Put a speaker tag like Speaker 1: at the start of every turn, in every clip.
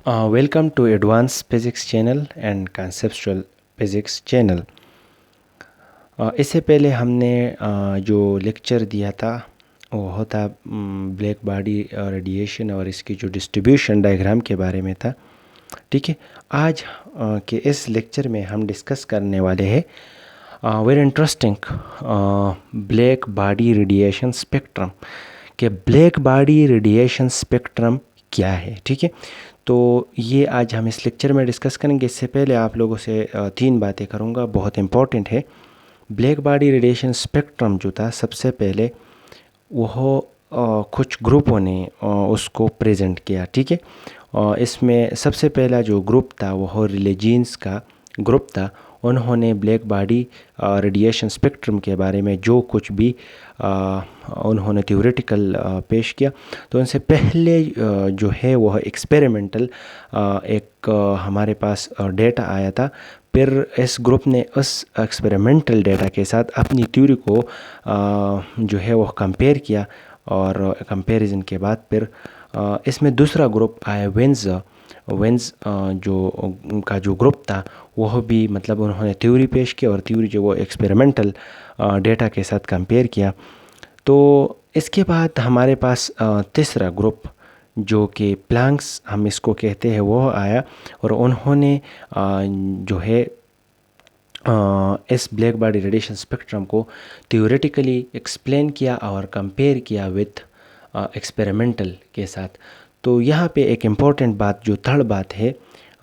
Speaker 1: Welcome to advance physics channel and conceptual physics channel. इससे पहले हमने जो लेक्चर दिया था वो होता ब्लैक बॉडी रेडिएशन और इसकी जो डिस्ट्रीब्यूशन डायग्राम के बारे में था। ठीक है, आज के इस लेक्चर में हम डिस्कस करने वाले हैं very interesting black body radiation spectrum के ब्लैक बॉडी रेडिएशन स्पेक्ट्रम क्या है। ठीक है, तो ये आज हम इस लेक्चर में डिस्कस करेंगे। इससे पहले आप लोगों से 3 बातें करूँगा, बहुत इम्पॉर्टेंट है। ब्लैक बॉडी रेडिएशन स्पेक्ट्रम जो था, सबसे पहले वह कुछ ग्रुपों ने उसको प्रेजेंट किया। ठीक है, इसमें सबसे पहला जो ग्रुप था वह रिलीजियंस का ग्रुप था। उन्होंने ब्लैक बॉडी रेडिएशन स्पेक्ट्रम के बारे में जो कुछ भी उन्होंने थ्योरेटिकल पेश किया, तो उनसे पहले जो है वह एक्सपेरिमेंटल एक हमारे पास डेटा आया था। फिर इस ग्रुप ने उस एक्सपेरिमेंटल डेटा के साथ अपनी थ्योरी को जो है वह कंपेयर किया, और कंपैरिजन के बाद फिर इसमें दूसरा ग्रुप आया वेन्स जो उनका जो ग्रुप था वह भी मतलब उन्होंने थ्योरी पेश की और थ्योरी जो वो एक्सपेरिमेंटल डेटा के साथ कंपेयर किया। तो इसके बाद हमारे पास तीसरा ग्रुप जो कि प्लैंक्स हम इसको कहते हैं वह आया, और उन्होंने जो है इस ब्लैक बॉडी रेडिएशन स्पेक्ट्रम को थ्योरेटिकली एक्सप्लेन किया और कंपेयर किया विथ एक्सपेरिमेंटल के साथ। तो यहाँ पे एक इम्पॉर्टेंट बात, जो थर्ड बात है,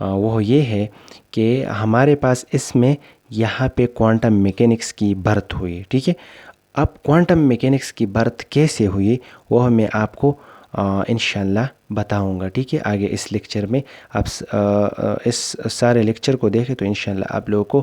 Speaker 1: वो ये है कि हमारे पास इसमें यहाँ पे क्वांटम मैकेनिक्स की बर्थ हुई। ठीक है, अब क्वांटम मैकेनिक्स की बर्थ कैसे हुई वह मैं आपको इंशाल्लाह बताऊंगा। ठीक है, आगे इस लेक्चर में आप इस सारे लेक्चर को देखें तो इंशाल्लाह आप लोगों को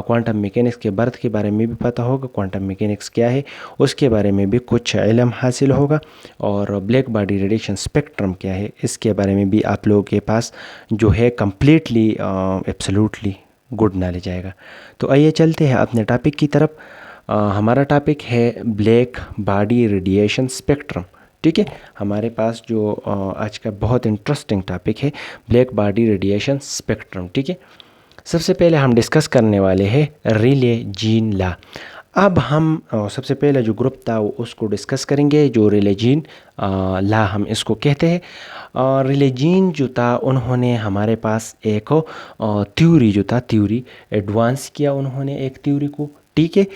Speaker 1: क्वांटम मैकेनिक्स के बर्थ के बारे में भी पता होगा, क्वांटम मैकेनिक्स क्या है उसके बारे में भी कुछ इल्म हासिल होगा, और ब्लैक बॉडी रेडिएशन स्पेक्ट्रम क्या है इसके बारे में भी आप लोगों के पास जो है कम्प्लीटली एब्सोल्युटली गुड नॉलेज आएगा। तो आइए चलते हैं अपने टॉपिक की तरफ। हमारा टॉपिक है ब्लैक बॉडी रेडिएशन स्पेक्ट्रम। ठीक है, हमारे पास जो आज का बहुत इंटरेस्टिंग टॉपिक है ब्लैक बॉडी रेडिएशन स्पेक्ट्रम। ठीक है, सबसे पहले हम डिस्कस करने वाले हैं रिले जीन ला। अब हम सबसे पहले जो ग्रुप था वो उसको डिस्कस करेंगे, जो रिले जीन ला हम इसको कहते हैं। रिले जीन जो था उन्होंने हमारे पास एक थ्योरी जो था, थ्योरी एडवांस किया उन्होंने एक थ्योरी को। ठीक है,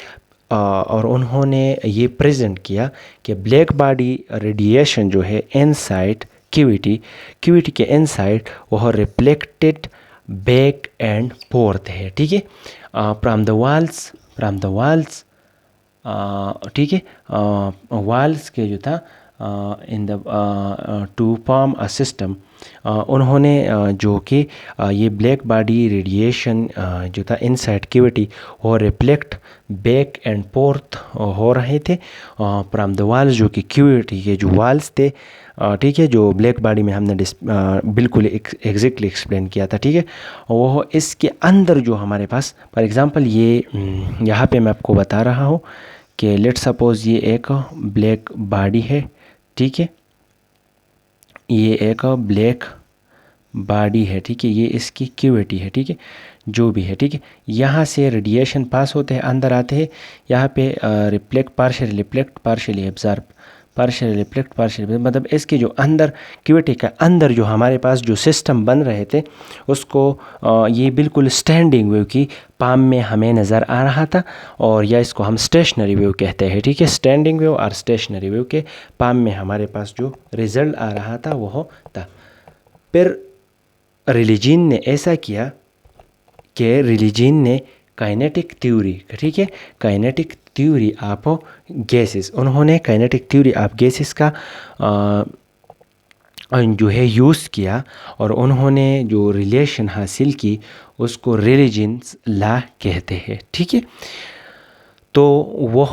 Speaker 1: और उन्होंने ये प्रेजेंट किया कि ब्लैक बॉडी रेडिएशन जो है इनसाइड क्यूविटी के इनसाइड वह रिफ्लेक्टेड बैक एंड फोर्थ है। ठीक है, फ्रॉम द वाल्स ठीक है, वाल्स के जो था in the two form a system. उन्होंने जो कि ये ब्लैक बॉडी रेडिएशन जो था इनसाइड कैविटी वो रिफ्लेक्ट बैक एंड फोर्थ हो रहे थे फ्रॉम द वाल्स, जो कि कैविटी के जो वाल्स थे। ठीक है, जो ब्लैक बॉडी में हमने बिल्कुल एग्जैक्टली एक्सप्लेन किया था। ठीक है, वो इसके अंदर जो हमारे पास फॉर एग्ज़ाम्पल ये यहाँ पे मैं आपको बता रहा हूँ कि लेट्स सपोज ये एक ब्लैक बॉडी है। ठीक है, ये एक ब्लैक बॉडी है। ठीक है, ये इसकी कैविटी है। ठीक है, जो भी है। ठीक है, यहाँ से रेडिएशन पास होते हैं, अंदर आते हैं, यहाँ पे reflect, partial reflect, partially absorb, partial reflect, partial, मतलब इसके जो अंदर कैविटी का अंदर जो हमारे पास जो सिस्टम बन रहे थे उसको ये बिल्कुल स्टैंडिंग वेव की पाम में हमें नज़र आ रहा था, और या इसको हम स्टेशनरी वेव कहते हैं। ठीक है, स्टैंडिंग वेव और स्टेशनरी वेव के पाम में हमारे पास जो रिजल्ट आ रहा था वह था। फिर रिलीजन ने ऐसा किया कि रिलीजन ने काइनेटिक थ्योरी, ठीक है, काइनेटिक थ्योरी ऑफ गैसेस, उन्होंने काइनेटिक थ्योरी ऑफ गैसेस का जो है यूज़ किया, और उन्होंने जो रिलेशन हासिल की उसको रिलीजन्स लॉ कहते हैं। ठीक है, तो वह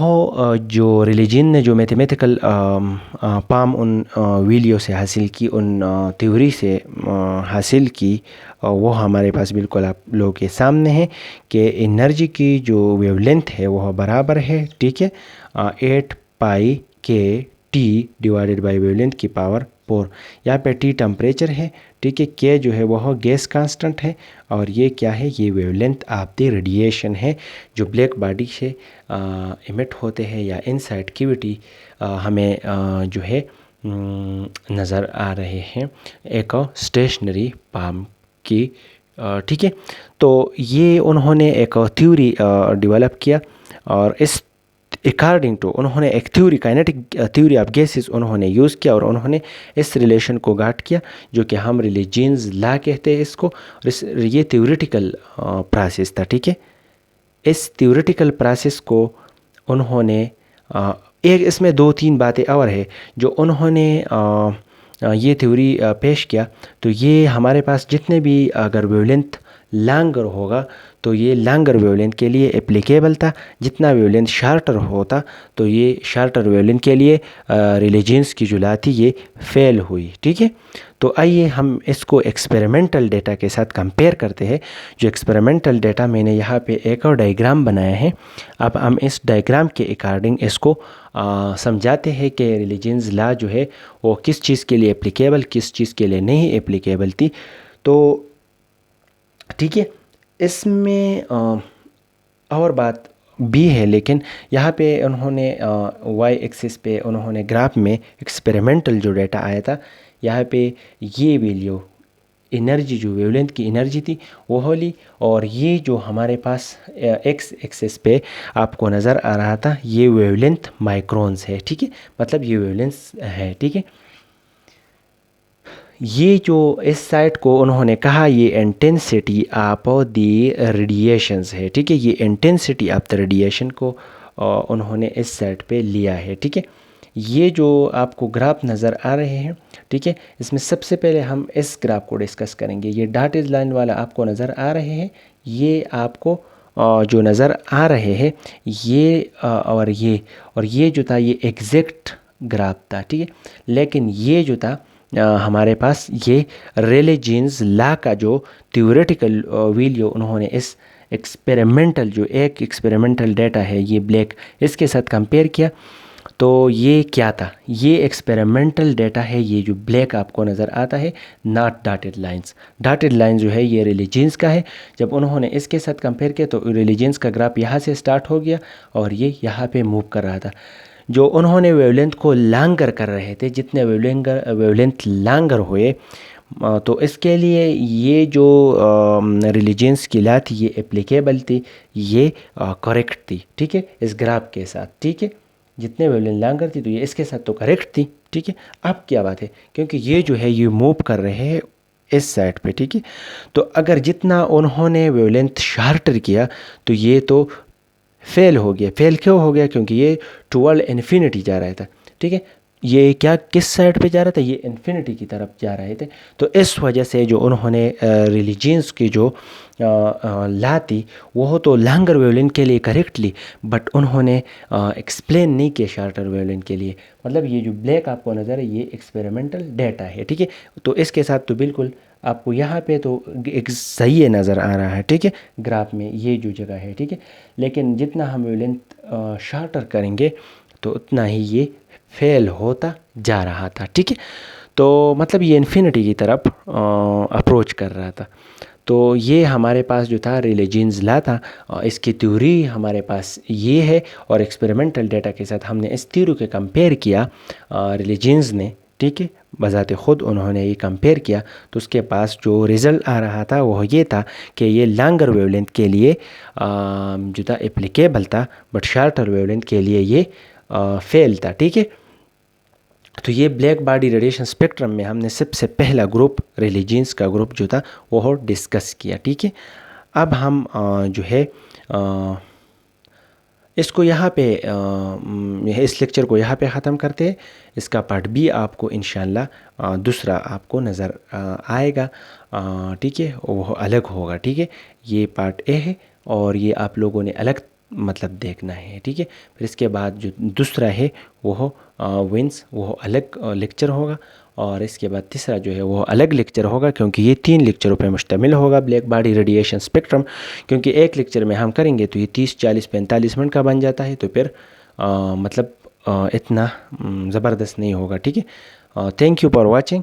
Speaker 1: जो रिलीजन ने जो मैथमेटिकल पाम उन वीडियो से हासिल की, उन थ्योरी से हासिल की, वो हमारे पास बिल्कुल आप लोगों के सामने है कि एनर्जी की जो वेवलेंथ है वह बराबर है। ठीक है, 8 पाई के टी डिवाइडेड बाय वेवलेंथ की पावर पोर। यहाँ पे टी टेम्परेचर है, ठीक है, के जो है वह गैस कांस्टेंट है, और ये क्या है, ये वेवलेंथ ऑफ द रेडिएशन है जो ब्लैक बॉडी से इमिट होते हैं या इनसाइड कैविटी हमें जो है नज़र आ रहे हैं एक स्टेशनरी पाम की, ठीक है। तो ये उन्होंने एक थ्योरी डेवलप किया, और इस अकॉर्डिंग टू उन्होंने एक theory, kinetic theory of gases उन्होंने यूज़ किया, और उन्होंने इस रिलेशन को गाट किया जो कि हम रिलीजियंस लॉ कहते हैं इसको। ये थ्योरेटिकल प्रोसेस था, ठीक है। इस थ्योरेटिकल प्रोसेस को उन्होंने एक इसमें 2-3 बातें और है जो उन्होंने ये थ्योरी पेश किया। तो ये हमारे पास जितने भी अगर वेवलेंथ लॉन्गर होगा तो ये लॉन्गर वेवलेंथ के लिए एप्लीकेबल था, जितना वेवलेंथ शार्टर होता तो ये शार्टर वेवलेंथ के लिए रिलीजियंस की जो लॉ थी ये फेल हुई, ठीक है। तो आइए हम इसको एक्सपेरिमेंटल डेटा के साथ कंपेयर करते हैं। जो एक्सपेरिमेंटल डेटा मैंने यहाँ पे एक और डायग्राम बनाया है, अब हम इस डायग्राम के अकॉर्डिंग इसको समझाते हैं कि रिलीजियंस लॉ जो है वो किस चीज़ के लिए एप्लीकेबल, किस चीज़ के लिए नहीं एप्लीकेबल थी। तो ठीक है, इसमें और बात भी है, लेकिन यहाँ पे उन्होंने वाई एक्सिस पे उन्होंने ग्राफ में एक्सपेरिमेंटल जो डेटा आया था, यहाँ पे ये वैल्यू एनर्जी जो वेवलेंथ की एनर्जी थी वो ली, और ये जो हमारे पास एक्स एक्सिस पे आपको नज़र आ रहा था ये वेवलेंथ माइक्रोन्स है, ठीक है, मतलब ये वेवलेंथ है, ठीक है। ये जो इस साइड को उन्होंने कहा ये इंटेंसिटी ऑफ द रेडिएशंस है, ठीक है, ये इंटेंसिटी ऑफ द रेडिएशन को उन्होंने इस साइड पे लिया है, ठीक है। ये जो आपको ग्राफ नज़र आ रहे हैं, ठीक है, इसमें सबसे पहले हम इस ग्राफ को डिस्कस करेंगे। ये डॉटेड लाइन वाला आपको नज़र आ रहे हैं, ये आपको जो नज़र आ रहे हैं ये और ये जो था ये एग्जैक्ट ग्राफ था, ठीक है। लेकिन ये जो था हमारे पास ये रेले जीन्स लॉ का जो थ्योरेटिकल वैल्यू उन्होंने इस एक्सपेरिमेंटल जो एक एक्सपेरिमेंटल डेटा है ये ब्लैक, इसके साथ कंपेयर किया। तो ये क्या था, ये एक्सपेरिमेंटल डेटा है, ये जो ब्लैक आपको नज़र आता है, not dotted lines. Dotted line जो है ये रिलीजियंस का है। जब उन्होंने इसके साथ कंपेयर किया तो रिलीजियंस का ग्राफ यहाँ से स्टार्ट हो गया और ये यहाँ पे मूव कर रहा था। जो उन्होंने वेवलेंथ को लॉन्गर कर रहे थे, जितने वेवलेंथ लॉन्गर हुए तो इसके लिए ये जो रिलीजियंस की लॉ थी ये एप्लीकेबल थी, ये करेक्ट थी, ठीक है, इस ग्राफ के साथ, ठीक है। जितने वेवलेंथ लॉन्गर थी तो ये इसके साथ तो करेक्ट थी, ठीक है। अब क्या बात है, क्योंकि ये जो है ये मूव कर रहे हैं इस साइड पे, ठीक है। तो अगर जितना उन्होंने वेवलेंथ शार्टर किया तो ये तो फेल हो गया। फेल क्यों हो गया, क्योंकि ये टुवर्ड इन्फिनिटी जा रहा था, ठीक है। ये क्या किस साइड पे जा रहा था, ये इन्फिनिटी की तरफ जा रहे थे। तो इस वजह से जो उन्होंने रिलीजियंस की जो लॉ थी वो तो लॉन्गर वेवलेंथ के लिए करेक्टली, बट उन्होंने एक्सप्लेन नहीं किया शार्टर वेवलेंथ के लिए। मतलब ये जो ब्लैक आपको नज़र है ये एक्सपेरिमेंटल डेटा है, ठीक है। तो इसके साथ तो बिल्कुल आपको यहाँ पे तो एक सही नज़र आ रहा है, ठीक है, ग्राफ में ये जो जगह है, ठीक है। लेकिन जितना हम वेवलेंथ शार्टर करेंगे तो उतना ही ये फेल होता जा रहा था, ठीक है। तो मतलब ये इन्फिनिटी की तरफ अप्रोच कर रहा था। तो ये हमारे पास जो था रिलीजियंस लॉ था, इसकी थ्योरी हमारे पास ये है, और एक्सपेरिमेंटल डेटा के साथ हमने इस थ्योरी के कंपेयर किया रिलीजियंस ने, ठीक है, बजाते ख़ुद उन्होंने ये कंपेयर किया। तो उसके पास जो रिज़ल्ट आ रहा था वह ये था कि ये लॉन्गर वेवलेंथ के लिए जो था एप्लीकेबल था, बट शार्टर वेवलेंथ के लिए ये फेल था, ठीक है। तो ये ब्लैक बॉडी रेडिएशन स्पेक्ट्रम में हमने सबसे पहला ग्रुप रिलीजियंस का ग्रुप जो था वो डिस्कस किया, ठीक है। अब हम जो है इसको यहाँ पे इस लेक्चर को यहाँ पे ख़त्म करते हैं। इसका पार्ट बी आपको इंशाल्लाह दूसरा आपको नज़र आएगा, ठीक है, वो अलग होगा, ठीक है। ये पार्ट ए है और ये आप लोगों ने अलग मतलब देखना है, ठीक है। फिर इसके बाद जो दूसरा है वो विंस, वो अलग लेक्चर होगा, और इसके बाद तीसरा जो है वो अलग लेक्चर होगा, क्योंकि ये 3 लेक्चरों पे मुश्तमिल होगा ब्लैक बॉडी रेडिएशन स्पेक्ट्रम। क्योंकि एक लेक्चर में हम करेंगे तो ये 30, 40, 45 मिनट का बन जाता है, तो फिर मतलब इतना ज़बरदस्त नहीं होगा, ठीक है। Thank you for watching.